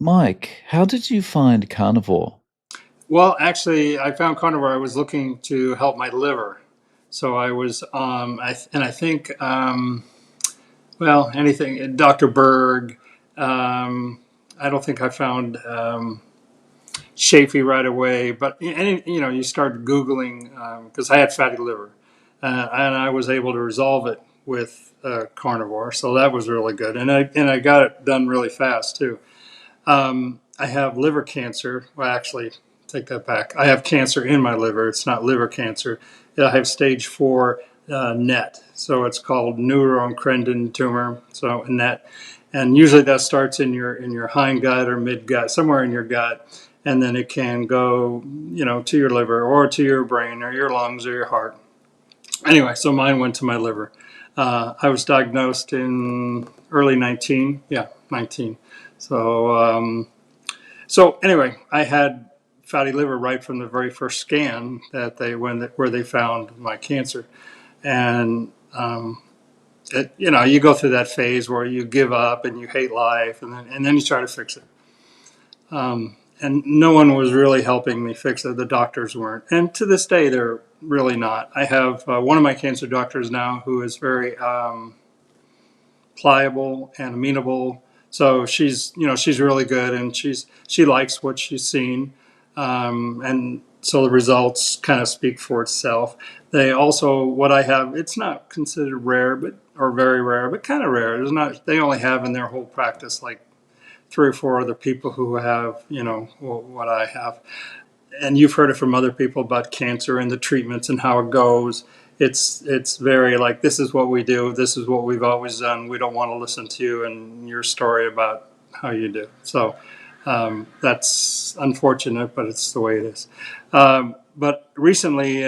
Mike, how did you find carnivore? Well, actually, I found carnivore. I was looking to help my liver, so I was, and I think, well, anything, Dr. Berg. Um, I don't think I found Chafee right away, but you start Googling because I had fatty liver, and I was able to resolve it with carnivore, so that was really good, and I got it done really fast too. I have liver cancer. Well, actually, take that back. I have cancer in my liver. It's not liver cancer. I have stage four NET. So it's called neuroendocrine tumor. So NET, and usually that starts in your hind gut or mid gut, somewhere in your gut, and then it can go, to your liver or to your brain or your lungs or your heart. Anyway, so mine went to my liver. I was diagnosed in early 19. Yeah, 19. So so anyway, I had fatty liver right from the very first scan that where they found my cancer, and you go through that phase where you give up and you hate life, and then you try to fix it. And no one was really helping me fix it. The doctors weren't, and to this day they're really not. I have one of my cancer doctors now who is very pliable and amenable. So she's really good, and she likes what she's seen, and so the results kind of speak for itself. They also what I have, it's not considered rare, but or very rare, but kind of rare. There's not They only have in their whole practice like three or four other people who have what I have, and you've heard it from other people about cancer and the treatments and how it goes. It's very like, this is what we do, this is what we've always done. We don't want to listen to you and your story about how you do. So that's unfortunate, but it's the way it is. But recently,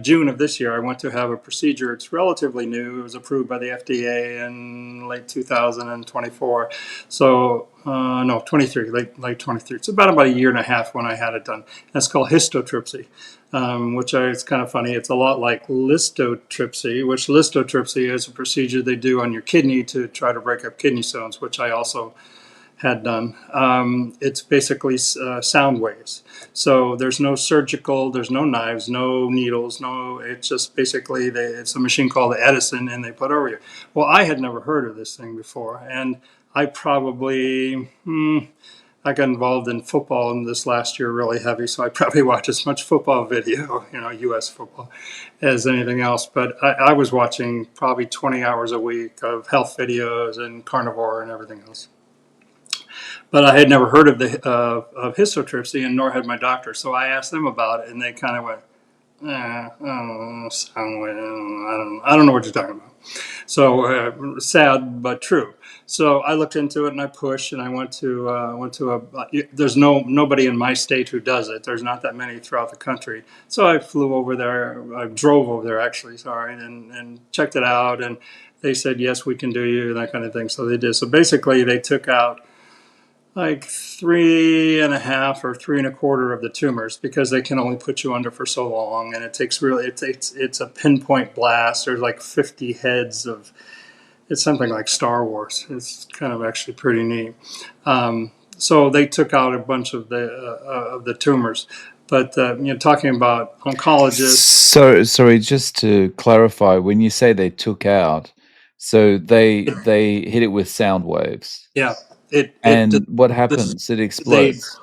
June of this year, I went to have a procedure. It's relatively new. It was approved by the FDA in late 2024. So, no, 23, late 23. It's about a year and a half when I had it done. That's called histotripsy, it's kind of funny. It's a lot like lithotripsy, which lithotripsy is a procedure they do on your kidney to try to break up kidney stones, which I also had done. It's basically sound waves. So there's no surgical, there's no knives, no needles, no. It's just basically it's a machine called the Edison, and they put over you. Well, I had never heard of this thing before, and I probably I got involved in football in this last year really heavy, so I probably watch as much football video, U.S. football, as anything else. But I was watching probably 20 hours a week of health videos and carnivore and everything else. But I had never heard of the of histotripsy, and nor had my doctor. So I asked them about it, and they kind of went, I don't know what you're talking about. So sad but true. So I looked into it and I pushed, and I went to a. There's nobody in my state who does it. There's not that many throughout the country. So I flew over there. I drove over there actually. Sorry, and checked it out, and they said yes, we can do you, that kind of thing. So they did. So basically, they took out like three and a half or three and a quarter of the tumors, because they can only put you under for so long, and it's a pinpoint blast. There's like 50 heads of. It's something like Star Wars. It's kind of actually pretty neat. So they took out a bunch of the tumors, but talking about oncologists. So, sorry, just to clarify, when you say they took out, so they hit it with sound waves, Yeah, it and what this happens? It they explodes.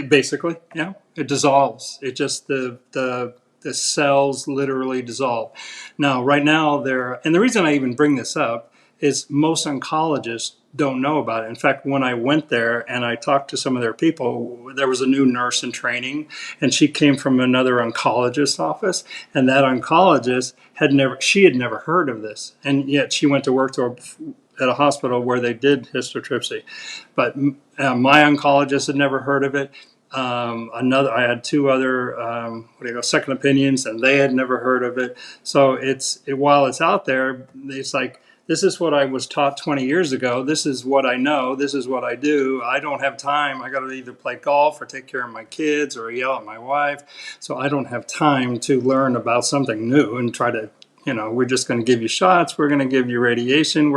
basically, yeah, it dissolves. It just the cells literally dissolve. Now, right now, and the reason I even bring this up is most oncologists don't know about it. In fact, when I went there and I talked to some of their people, there was a new nurse in training, and she came from another oncologist office, and that oncologist had never heard of this, and yet she went to work at a hospital where they did histotripsy. But my oncologist had never heard of it. I had two other second opinions, and they had never heard of it. So while it's out there, it's like, this is what I was taught 20 years ago. This is what I know. This is what I do. I don't have time. I got to either play golf or take care of my kids or yell at my wife. So I don't have time to learn about something new and try to, we're just going to give you shots. We're going to give you radiation.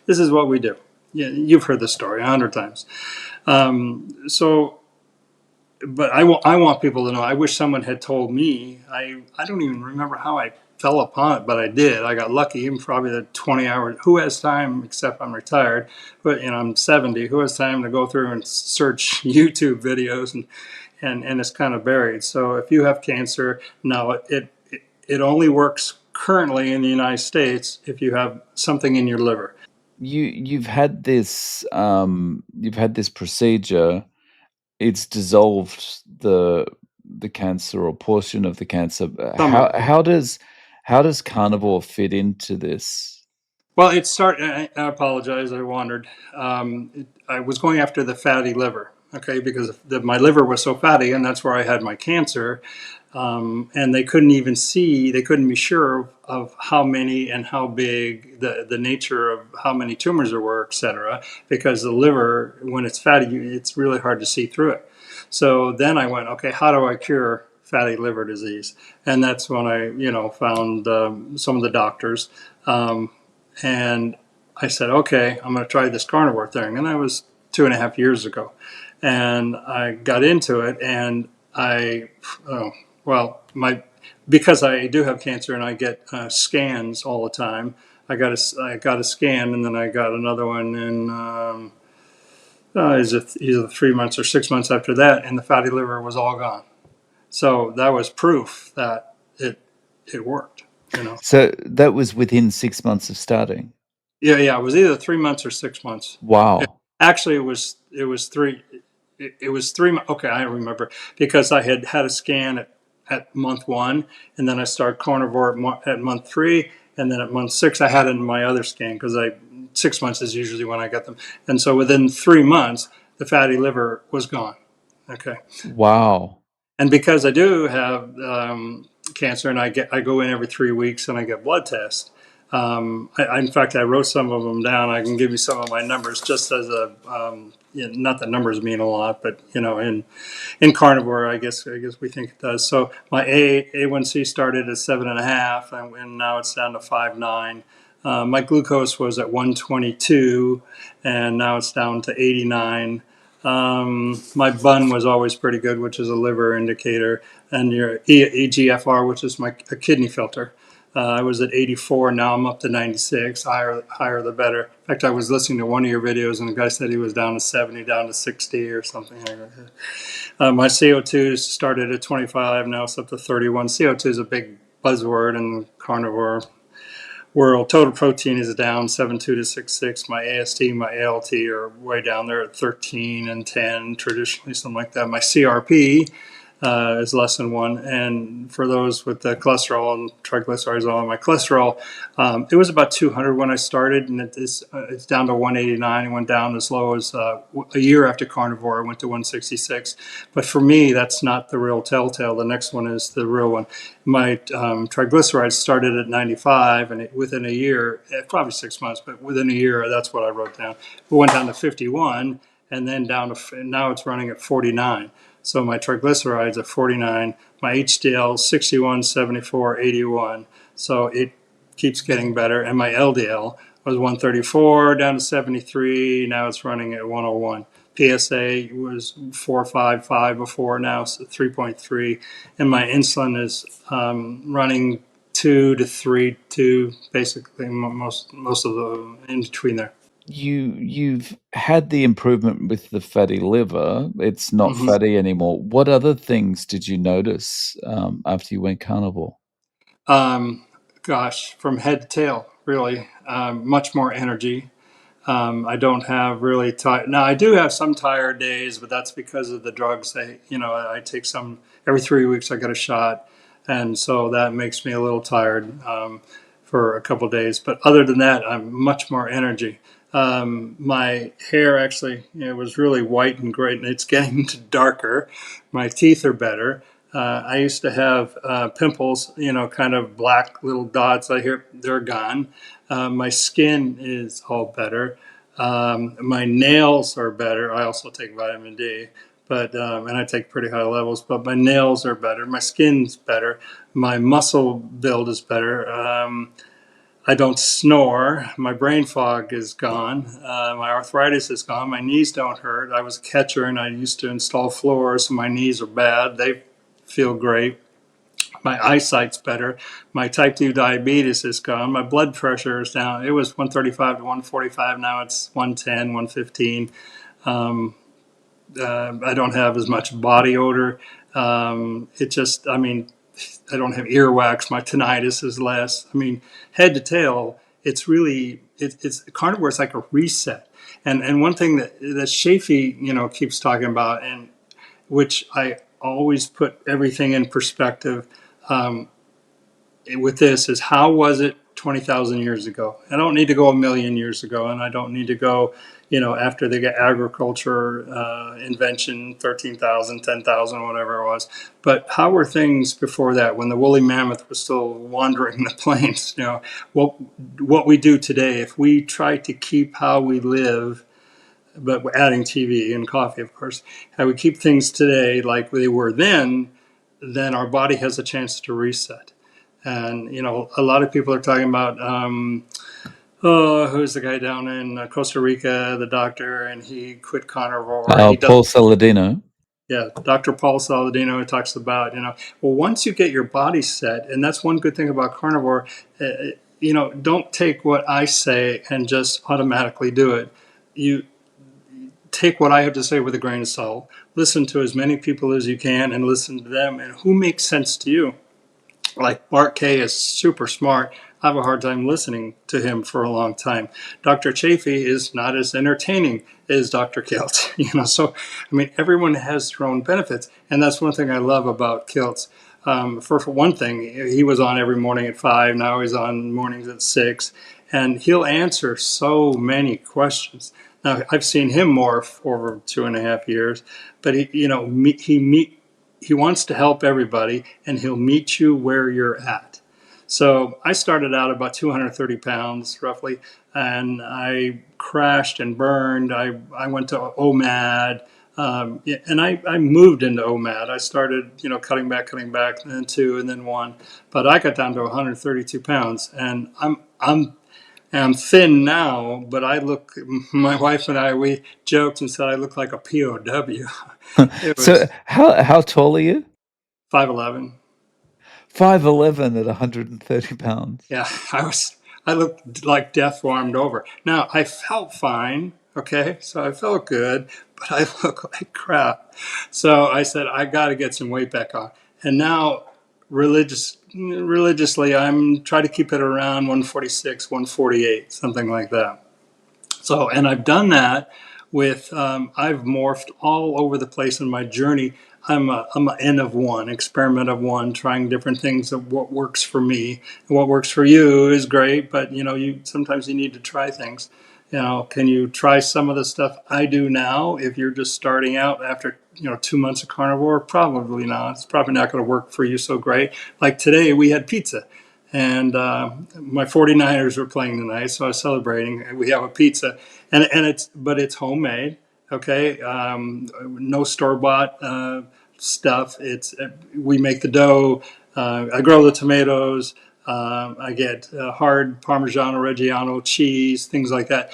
This is what we do. Yeah, you've heard the story 100 times. So, but I want people to know. I wish someone had told me. I don't even remember how I fell upon it, but I did. I got lucky. Even probably the 20 hours. Who has time? Except I'm retired, but I'm 70. Who has time to go through and search YouTube videos and it's kind of buried. So if you have cancer, no, it only works currently in the United States if you have something in your liver. You've had this procedure. It's dissolved the cancer or portion of the cancer. Some of it. How does carnivore fit into this? Well, it started. I apologize. I wandered. I was going after the fatty liver, okay, because my liver was so fatty, and that's where I had my cancer. And they couldn't even see. They couldn't be sure of how many and how big the nature of how many tumors there were, et cetera. Because the liver, when it's fatty, it's really hard to see through it. So then I went, okay, how do I cure fatty liver disease? And that's when I, found some of the doctors. And I said, okay, I'm going to try this carnivore thing. And that was 2.5 years ago. And I got into it, and oh, well, because I do have cancer and I get scans all the time. I got a scan, and then I got another one in is it either 3 months or 6 months after that, and the fatty liver was all gone. So that was proof that it worked. So that was within 6 months of starting? Yeah, yeah. It was either 3 months or 6 months. Wow. Actually, it was three. It was 3 months. Okay, I remember because I had had a scan at month one, and then I started carnivore at month three, and then at month six I had it in my other scan because 6 months is usually when I get them, and so within 3 months the fatty liver was gone. Okay, Wow. and because I do have cancer, and I go in every 3 weeks and I get blood tests. In fact, I wrote some of them down. I can give you some of my numbers just as a not that numbers mean a lot, but in carnivore, I guess we think it does. So my A1C started at 7.5, and now it's down to 5.9. My glucose was at 122, and now it's down to 89. My bun was always pretty good, which is a liver indicator, and your EGFR, which is a kidney filter. I was at 84. Now I'm up to 96. Higher the better. In fact, I was listening to one of your videos, and the guy said he was down to 70, down to 60, or something like that. My CO2 started at 25. Now it's up to 31. CO2 is a big buzzword in the carnivore world. Total protein is down 7.2 to 6.6. My AST, my ALT are way down there at 13 and 10, traditionally, something like that. My CRP is less than one. And for those with the cholesterol and triglycerides on my cholesterol, it was about 200 when I started, and it's down to 189. It went down as low as a year after carnivore. I went to 166. But for me, that's not the real telltale. The next one is the real one. My triglycerides started at 95, and within a year, probably 6 months, but within a year, that's what I wrote down. It went down to 51, and then down to now it's running at 49. So my triglycerides are 49, my HDL 61, 74, 81. So it keeps getting better. And my LDL was 134 down to 73. Now it's running at 101. PSA was 455 before, now it's 3.3. And my insulin is running 2 to 3, 2, basically most of the in between there. You've had the improvement with the fatty liver. It's not Mm-hmm. fatty anymore. What other things did you notice, after you went carnivore? Um, Gosh, from head to tail, really, much more energy. I don't have really tired. Now I do have some tired days, but that's because of the drugs. I take some every 3 weeks. I get a shot, and so that makes me a little tired for a couple of days. But other than that, I'm much more energy. My hair actually, was really white and great, and it's getting darker. My teeth are better. I used to have pimples, kind of black little dots. I hear they're gone. My skin is all better. My nails are better. I also take vitamin D, but and I take pretty high levels. But my nails are better. My skin's better. My muscle build is better. I don't snore. My brain fog is gone. My arthritis is gone. My knees don't hurt. I was a catcher and I used to install floors, so my knees are bad. They feel great. My eyesight's better. My type 2 diabetes is gone. My blood pressure is down. It was 135 to 145. Now it's 110, 115. I don't have as much body odor. It just, I mean, I don't have earwax. My tinnitus is less. I mean, head to tail, it's really, it's carnivore is like a reset. And one thing that Shafi, keeps talking about, and which I always put everything in perspective with this, is how was it 20,000 years ago? I don't need to go a million years ago, and I don't need to go, after the agriculture invention, 13,000, 10,000, whatever it was. But how were things before that, when the woolly mammoth was still wandering the plains? What we do today, if we try to keep how we live, but adding TV and coffee, of course, how we keep things today like they were then our body has a chance to reset. And a lot of people are talking about who's the guy down in Costa Rica, the doctor, and he quit carnivore. He does, Paul Saladino. yeah, Dr. Paul Saladino talks about, well, once you get your body set, and that's one good thing about carnivore, don't take what I say and just automatically do it. You take what I have to say with a grain of salt. Listen to as many people as you can, and listen to them and who makes sense to you. Like Mark Kay is super smart. I have a hard time listening to him for a long time. Dr. Chafee is not as entertaining as Dr. Kilt. So I mean, everyone has their own benefits, and that's one thing I love about Kilt's. For one thing, he was on every morning at 5. Now he's on mornings at 6, and he'll answer so many questions. Now I've seen him morph over 2.5 years, but he wants to help everybody, and he'll meet you where you're at. So I started out about 230 pounds roughly, and I crashed and burned. I went to OMAD, and I moved into OMAD. I started, cutting back, and then 2, and then 1. But I got down to 132 pounds, and I'm thin now, but I look, my wife and I, we joked and said I look like a POW. It So was how tall are you? 5'11". 5'11" at 130 pounds. Yeah, I looked like death warmed over. Now, I felt fine, okay? So I felt good, but I look like crap. So I said, I got to get some weight back on. And now, religiously, I'm trying to keep it around 146, 148, something like that. So, and I've done that with, I've morphed all over the place in my journey. I'm an N of one, experiment of one, trying different things of what works for me. And what works for you is great, but sometimes you need to try things. Can you try some of the stuff I do now if you're just starting out after 2 months of carnivore? Probably not. It's probably not going to work for you so great. Like today, we had pizza. And my 49ers were playing tonight, so I was celebrating. We have a pizza, and it's homemade. Okay, no store bought stuff. We make the dough. I grow the tomatoes. I get hard Parmigiano Reggiano cheese, things like that.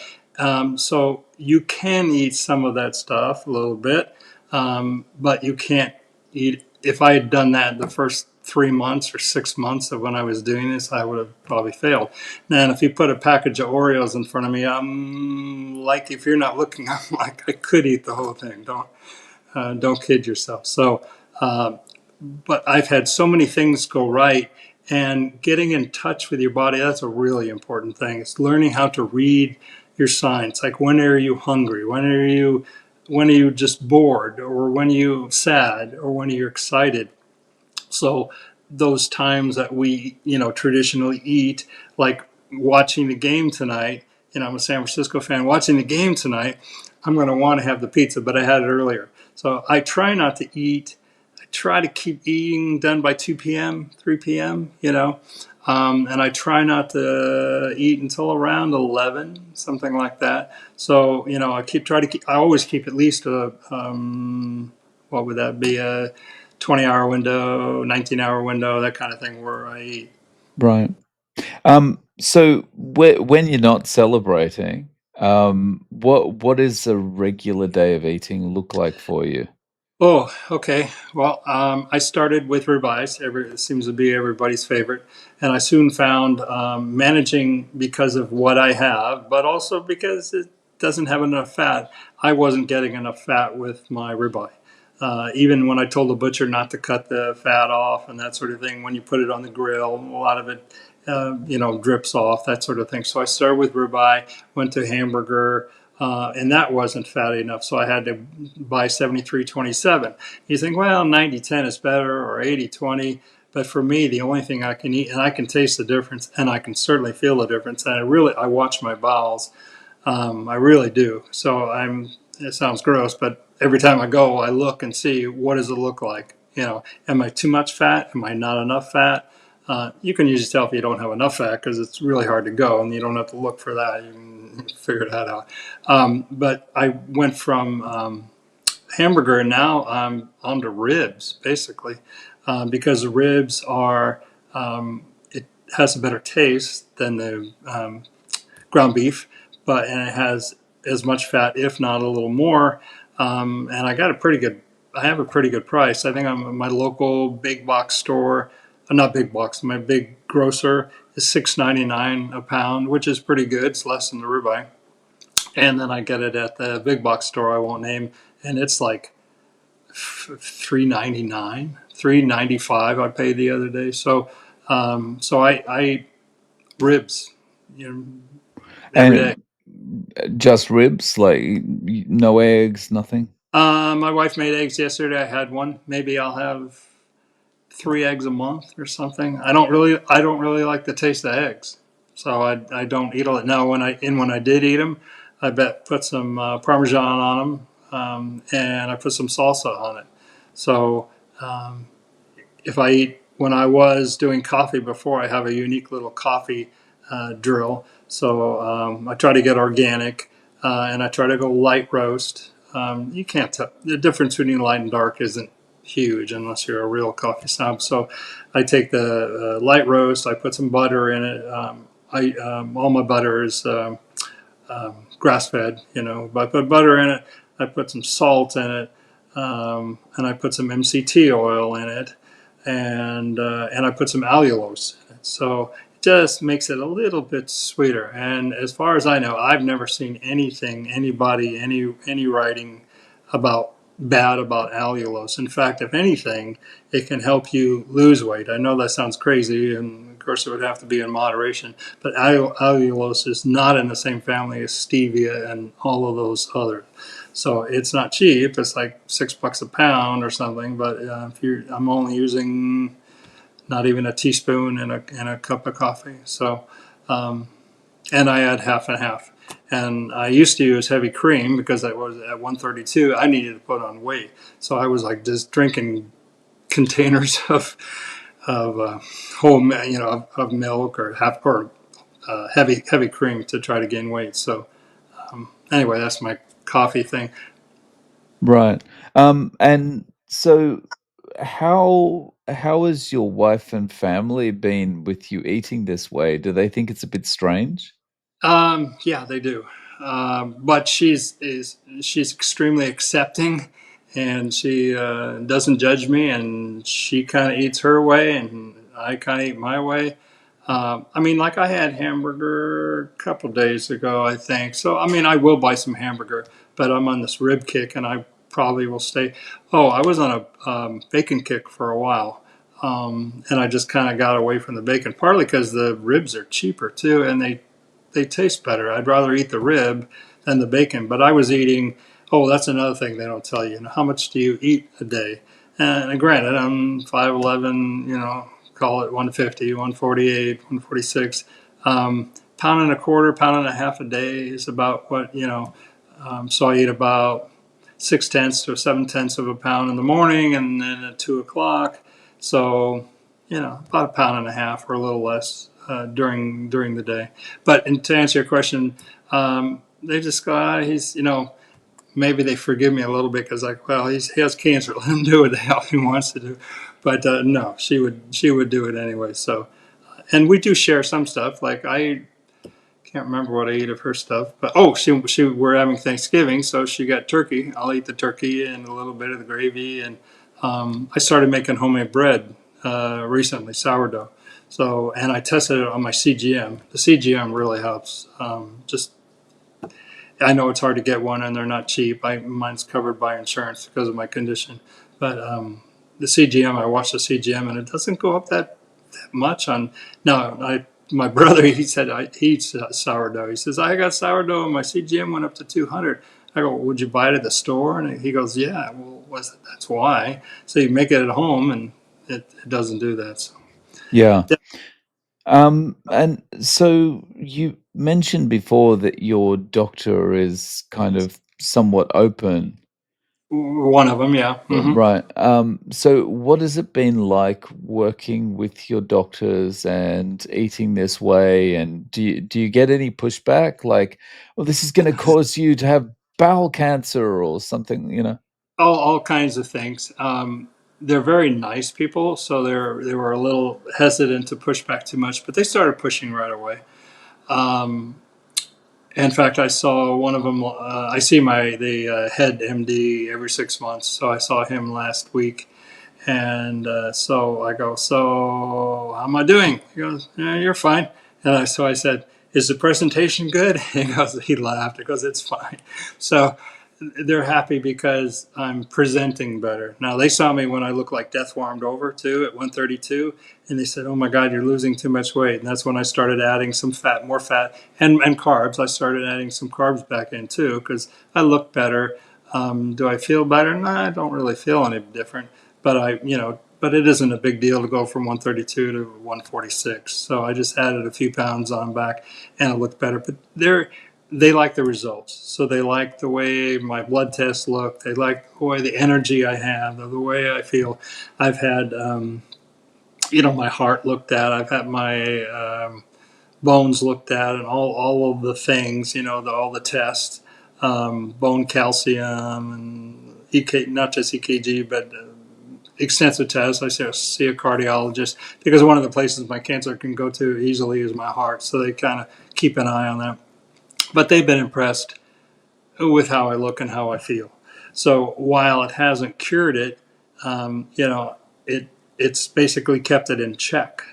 So you can eat some of that stuff a little bit, but you can't eat. If I had done that the first 3 months or 6 months of when I was doing this, I would have probably failed. And if you put a package of Oreos in front of me, I'm like, if you're not looking, I'm like, I could eat the whole thing. Don't kid yourself. So, but I've had so many things go right, and getting in touch with your body, that's a really important thing. It's learning how to read your signs. Like, when are you hungry? When are you just bored, or when are you sad, or when are you excited? So those times that we, traditionally eat, like watching the game tonight, I'm a San Francisco fan, watching the game tonight, I'm going to want to have the pizza, but I had it earlier. So I try not to eat. I try to keep eating done by 2 p.m., 3 p.m., and I try not to eat until around 11, something like that. So, I always keep at least what would that be? A 20-hour window, 19-hour window, that kind of thing where I eat. Right. So when you're not celebrating, what is a regular day of eating look like for you? Oh, okay. Well, I started with ribeyes. It seems to be everybody's favorite, and I soon found managing because of what I have, but also because it doesn't have enough fat. I wasn't getting enough fat with my ribeye. Even when I told the butcher not to cut the fat off and that sort of thing, when you put it on the grill, a lot of it, drips off, that sort of thing. So I started with ribeye, went to hamburger, and that wasn't fatty enough. So I had to buy 73-27. You think, well, 90-10 is better or 80-20. But for me, the only thing I can eat, and I can taste the difference, and I can certainly feel the difference. And I watch my bowels. I really do. So it sounds gross, but every time I go, I look and see what does it look like. Am I too much fat? Am I not enough fat? You can usually tell if you don't have enough fat because it's really hard to go, and you don't have to look for that. You can figure that out. But I went from hamburger, and now I'm on to ribs, basically, because the ribs it has a better taste than the ground beef, and it has as much fat, if not a little more. And I have a pretty good price. I think I'm at my local big box store, not big box, my big grocer is $6.99 a pound, which is pretty good. It's less than the ribeye. And then I get it at the big box store I won't name, and it's like $3.99, $3.95 I paid the other day. So I eat ribs, you know, every day. And just ribs, like no eggs, nothing? My wife made eggs yesterday. I had one. Maybe I'll have 3 eggs a month or something. I don't really like the taste of eggs, so I don't eat a lot. Now, when I did eat them, I put some Parmesan on them, and I put some salsa on it. So if I eat when I was doing coffee before, I have a unique little coffee drill. So I try to get organic, and I try to go light roast. You can't tell the difference between light and dark isn't huge unless you're a real coffee snob. So I take the light roast. I put some butter in it. All my butter is grass fed. But I put butter in it. I put some salt in it, and I put some MCT oil in it, and I put some allulose in it. So it just makes it a little bit sweeter. And as far as I know, I've never seen any writing about bad about allulose. In fact, if anything, it can help you lose weight. I know that sounds crazy, and of course it would have to be in moderation, but allulose is not in the same family as stevia and all of those others. So it's not cheap. It's like $6 a pound or something. But I'm only using not even a teaspoon in a cup of coffee. So, and I add half and half. And I used to use heavy cream because I was at 132. I needed to put on weight, so I was like just drinking containers of whole, of milk or heavy cream to try to gain weight. So anyway, that's my coffee thing. Right. And so how has your wife and family been with you eating this way? Do they think it's a bit strange? Yeah, they do. But she's extremely accepting, and she doesn't judge me, and she kind of eats her way, and I kind of eat my way. I mean, like I had hamburger a couple days ago, I think. So I mean, I will buy some hamburger, but I'm on this rib kick, and I probably will stay. Oh, I was on a bacon kick for a while. And I just kind of got away from the bacon, partly because the ribs are cheaper too, and they taste better. I'd rather eat the rib than the bacon. But I was eating. Oh, that's another thing they don't tell you. How much do you eat a day? And granted, I'm 5'11". Call it 150, 148, 146. Pound and a quarter, pound and a half a day is about what. So I eat about 6/10 or 7/10 of a pound in the morning, and then at 2 o'clock. So about a pound and a half or a little less during the day. But to answer your question, they just go, he's, maybe they forgive me a little bit because, like, well, he has cancer. Let him do what the hell he wants to do. But no, she would do it anyway. So And we do share some stuff. Like I can't remember what I ate of her stuff, but oh, she we're having Thanksgiving, so she got turkey. I'll eat the turkey and a little bit of the gravy, and I started making homemade bread recently, sourdough. So, and I tested it on my CGM. The CGM really helps. Just I know it's hard to get one, and they're not cheap. Mine's covered by insurance because of my condition, but the CGM, I watched the CGM, and it doesn't go up that much on. No, my brother, he said he eats sourdough. He says I got sourdough, and my CGM went up to 200. I go, would you buy it at the store? And he goes, yeah. Well, that's why. So you make it at home, and it doesn't do that. So Yeah. And so you mentioned before that your doctor is kind of somewhat open. one of them, yeah. Hmm. Right. So what has it been like working with your doctors and eating this way? And do you get any pushback like, "Well, this is gonna cause you to have bowel cancer," or something, you know? All kinds of things. They're very nice people, so they were a little hesitant to push back too much, but they started pushing right away. Um, in fact, I saw one of them. I see the head MD every 6 months, so I saw him last week, and so I go, so how am I doing? He goes, yeah, you're fine. And so I said, is the presentation good? He laughed. He goes, it's fine. So they're happy because I'm presenting better. Now they saw me when I looked like death warmed over too at 132, and they said, "Oh my God, you're losing too much weight." And that's when I started adding some fat, more fat, and carbs. I started adding some carbs back in too because I look better. Do I feel better? No, I don't really feel any different. But but it isn't a big deal to go from 132 to 146. So I just added a few pounds on back, and it looked better. But they like the results. So they like the way my blood tests look. They like the way the energy I have, the way I feel. I've had, my heart looked at. I've had my bones looked at, and all of the things, all the tests, bone calcium and not just EKG, but extensive tests. I see a cardiologist because one of the places my cancer can go to easily is my heart. So they kind of keep an eye on that. But they've been impressed with how I look and how I feel. So while it hasn't cured it, it's basically kept it in check,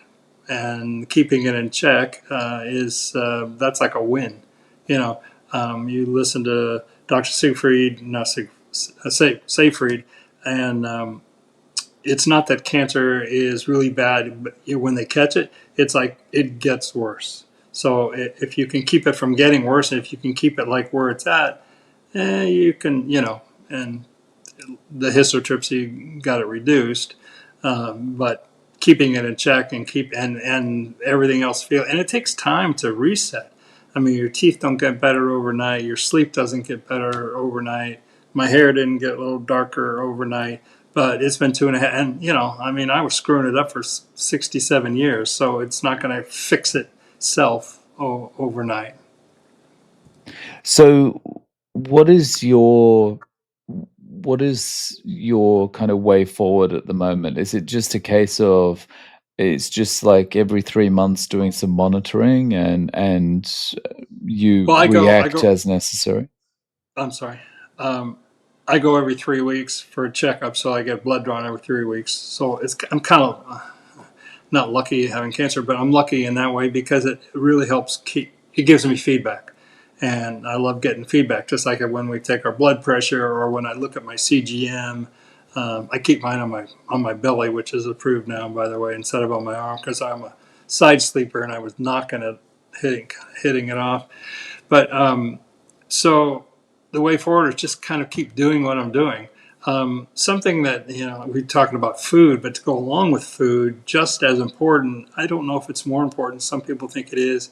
and keeping it in check is that's like a win. You listen to Dr. Siegfried, not Seyfried, and it's not that cancer is really bad, but when they catch it, it's like it gets worse. So if you can keep it from getting worse, and if you can keep it like where it's at, you can, and the histotripsy got it reduced, but keeping it in check and and everything else feel, and it takes time to reset. I mean, your teeth don't get better overnight. Your sleep doesn't get better overnight. My hair didn't get a little darker overnight, but it's been 2.5, and I mean, I was screwing it up for 67 years, so it's not going to fix itself overnight. So what is your what is your kind of way forward at the moment? Is it just a case of it's just like every 3 months doing some monitoring and you Well, I react go as necessary? I'm sorry. Um, I go every 3 weeks for a checkup, so I get blood drawn every 3 weeks. So I'm kind of not lucky having cancer, but I'm lucky in that way because it really helps it gives me feedback. And I love getting feedback, just like when we take our blood pressure or when I look at my CGM. I keep mine on my belly, which is approved now, by the way, instead of on my arm because I'm a side sleeper and I was knocking it, hitting it off. But so the way forward is just kind of keep doing what I'm doing. Something that, we're talking about food, but to go along with food, just as important, I don't know if it's more important, some people think it is,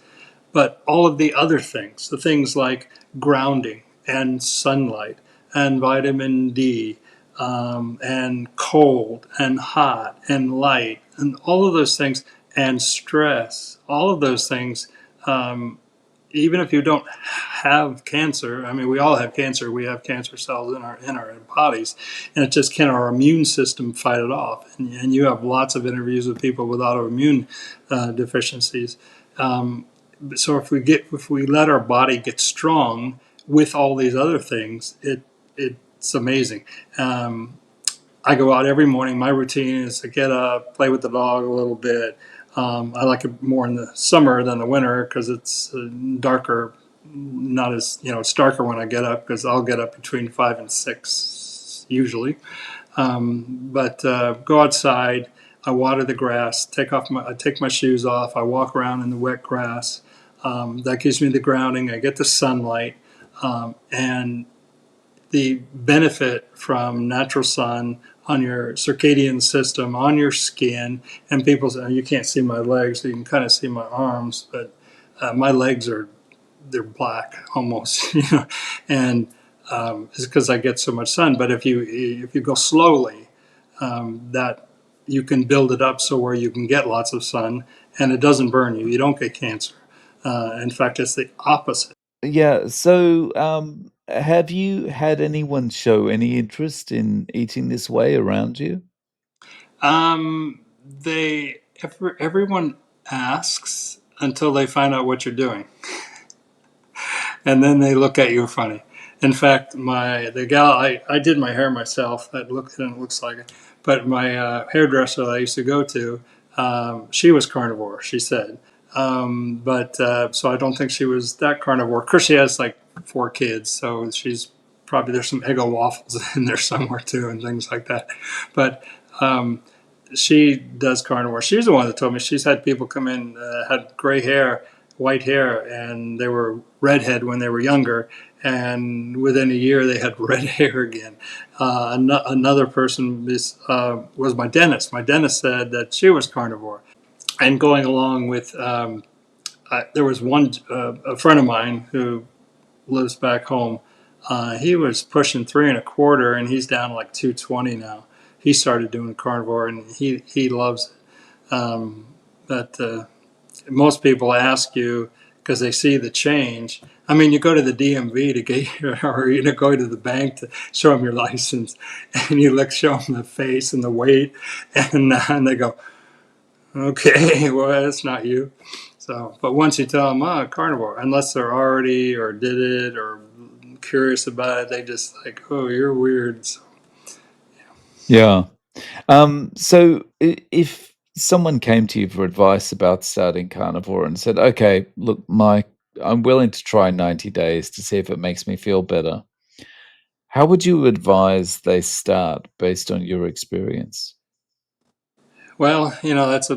but all of the other things, the things like grounding and sunlight and vitamin D, and cold and hot and light and all of those things, and stress, all of those things, even if you don't have cancer, I mean, we all have cancer. We have cancer cells in our bodies, and it just can our immune system fight it off. And you have lots of interviews with people with autoimmune deficiencies. Um, so if we let our body get strong with all these other things, it's amazing. Um, I go out every morning. My routine is to get up, play with the dog a little bit. I like it more in the summer than the winter because it's darker. Not as it's darker when I get up because I'll get up between 5 and 6 usually. But go outside. I water the grass. I take my shoes off. I walk around in the wet grass. That gives me the grounding. I get the sunlight, and the benefit from natural sun on your circadian system, on your skin. And people say, you can't see my legs, so you can kind of see my arms, but my legs they're black almost, and it's because I get so much sun. But if you go slowly, that you can build it up so where you can get lots of sun and it doesn't burn you. You don't get cancer. In fact, it's the opposite. Yeah, so, have you had anyone show any interest in eating this way around you? Everyone asks until they find out what you're doing, and then they look at you funny. In fact, the gal I did my hair myself. It looks like it, but my hairdresser that I used to go to, she was carnivore. She said, but so I don't think she was that carnivore. Of course, she has like 4 kids, so she's probably there's some Eggo waffles in there somewhere too, and things like that. But she does carnivore. She's the one that told me she's had people come in had gray hair, white hair, and they were redhead when they were younger, and within a year they had red hair again. Another person was my dentist. My dentist said that she was carnivore, and going along with there was a friend of mine who lives back home. He was pushing 3 1/4, and he's down to like 220 now. He started doing carnivore, and he loves it. But most people ask you because they see the change. I mean, you go to the DMV to get or you go to the bank to show them your license, and show them the face and the weight, and they go, okay, well, that's not you. So, but once you tell them, carnivore, unless they're already or did it or curious about it, they just like, oh, you're weird. So, Yeah. So if someone came to you for advice about starting carnivore and said, "Okay, look, Mike, I'm willing to try 90 days to see if it makes me feel better." How would you advise they start based on your experience? well, that's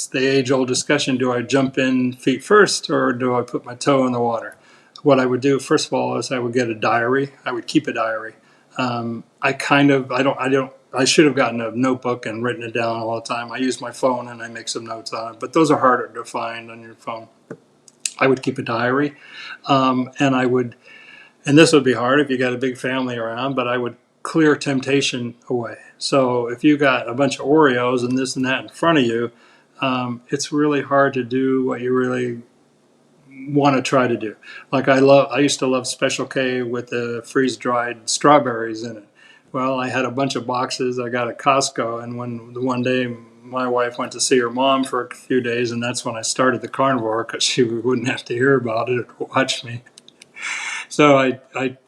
the age old discussion. Do I jump in feet first or do I put my toe in the water? What I would do, first of all, is I would get a diary. I would keep a diary. I should have gotten a notebook and written it down all the time. I use my phone and I make some notes on it, but those are harder to find on your phone. I would keep a diary, and and this would be hard if you got a big family around, but I would clear temptation away. So if you got a bunch of Oreos and this and that in front of you, it's really hard to do what you really want to try to do. Like I used to love Special K with the freeze dried strawberries in it. Well, I had a bunch of boxes I got at Costco, and when the one day my wife went to see her mom for a few days, and that's when I started the carnivore because she wouldn't have to hear about it or watch me. So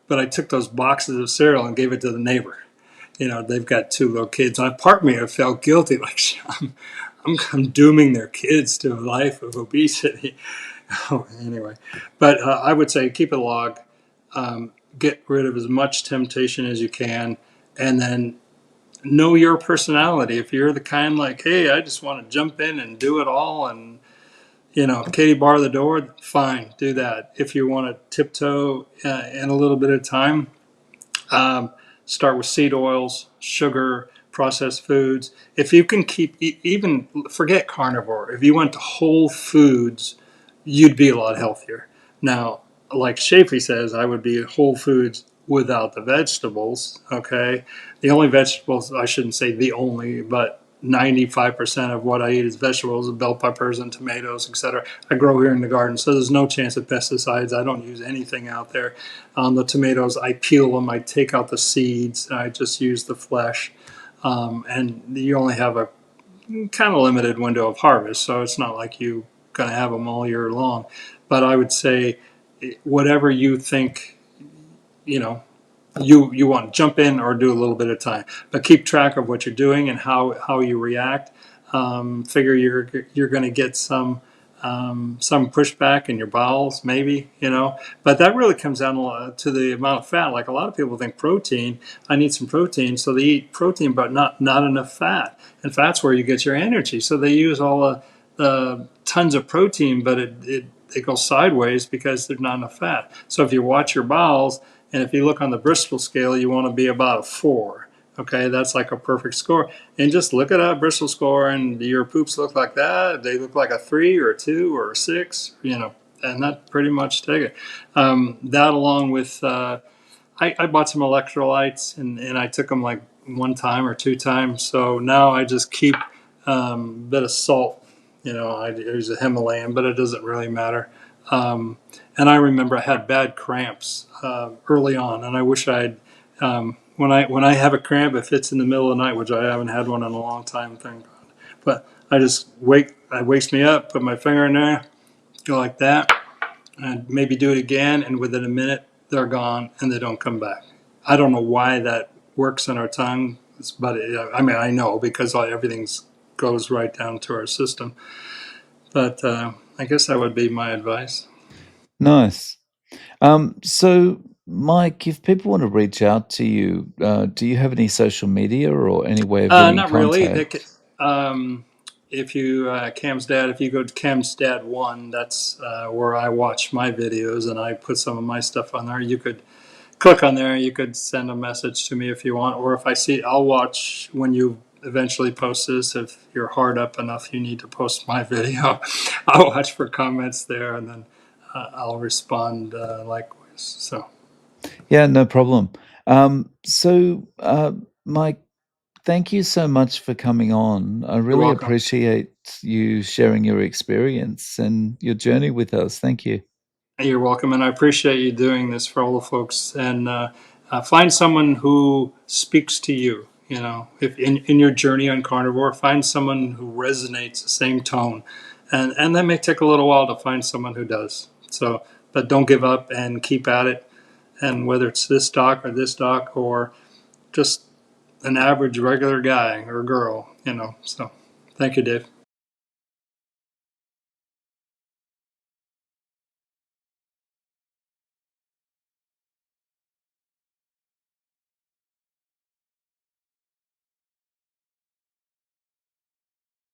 but I took those boxes of cereal and gave it to the neighbor. They've got 2 little kids. And part of me, I felt guilty, like I'm dooming their kids to a life of obesity. Oh, anyway, but I would say keep a log, get rid of as much temptation as you can, and then know your personality. If you're the kind like, hey, I just want to jump in and do it all, and Katie bar the door, fine, do that. If you want to tiptoe in a little bit of time, um, start with seed oils, sugar, processed foods. If you can even forget carnivore, if you went to whole foods, you'd be a lot healthier. Now, like Shafi says, I would be whole foods without the vegetables. Okay. The only vegetables, I shouldn't say the only, but 95% of what I eat is vegetables, bell peppers and tomatoes, etc. I grow here in the garden, so there's no chance of pesticides. I don't use anything out there. On the tomatoes, I peel them, I take out the seeds, and I just use the flesh. And you only have a kind of limited window of harvest, so it's not like you're going to have them all year long. But I would say whatever you think, you know, you want to jump in or do a little bit of time, but keep track of what you're doing and how you react. Figure you're going to get some pushback in your bowels, maybe, but that really comes down to the amount of fat. Like a lot of people think protein, I need some protein, so they eat protein, but not enough fat, and fat's where you get your energy. So they use all the tons of protein, but it goes sideways because there's not enough fat. So if you watch your bowels, and if you look on the Bristol scale, you want to be about a 4. Okay, that's like a perfect score. And just look at a Bristol score, and your poops look like that. They look like a 3 or a 2 or a 6, and that pretty much take it. That along with, I bought some electrolytes, and I took them like 1 time or 2 times. So now I just keep a bit of salt. I use a Himalayan, but it doesn't really matter. And I remember I had bad cramps early on, and I wish I'd. When I have a cramp, if it's in the middle of the night, which I haven't had one in a long time, thank God. But I just it wakes me up, put my finger in there, go like that, and maybe do it again, and within a minute they're gone and they don't come back. I don't know why that works in our tongue, but I know because everything goes right down to our system. But I guess that would be my advice. Nice. So, Mike, if people want to reach out to you, do you have any social media or any way of getting in Not really. contact? Um, if you Cam's Dad, if you go to Cam's Dad One, that's where I watch my videos and I put some of my stuff on there. You could click on there. You could send a message to me if you want, or if I see, I'll watch when you eventually post this. If you're hard up enough, you need to post my video. I'll watch for comments there, and then I'll respond likewise. So Yeah, no problem. Mike, thank you so much for coming on. I you're really welcome. appreciate you sharing your experience and your journey with us. Thank you. You're welcome, and I appreciate you doing this for all the folks. And find someone who speaks to you. If in your journey on carnivore, find someone who resonates the same tone, and that may take a little while to find someone who does. So, but don't give up and keep at it. And whether it's this doc or just an average regular guy or girl. So thank you, Dave.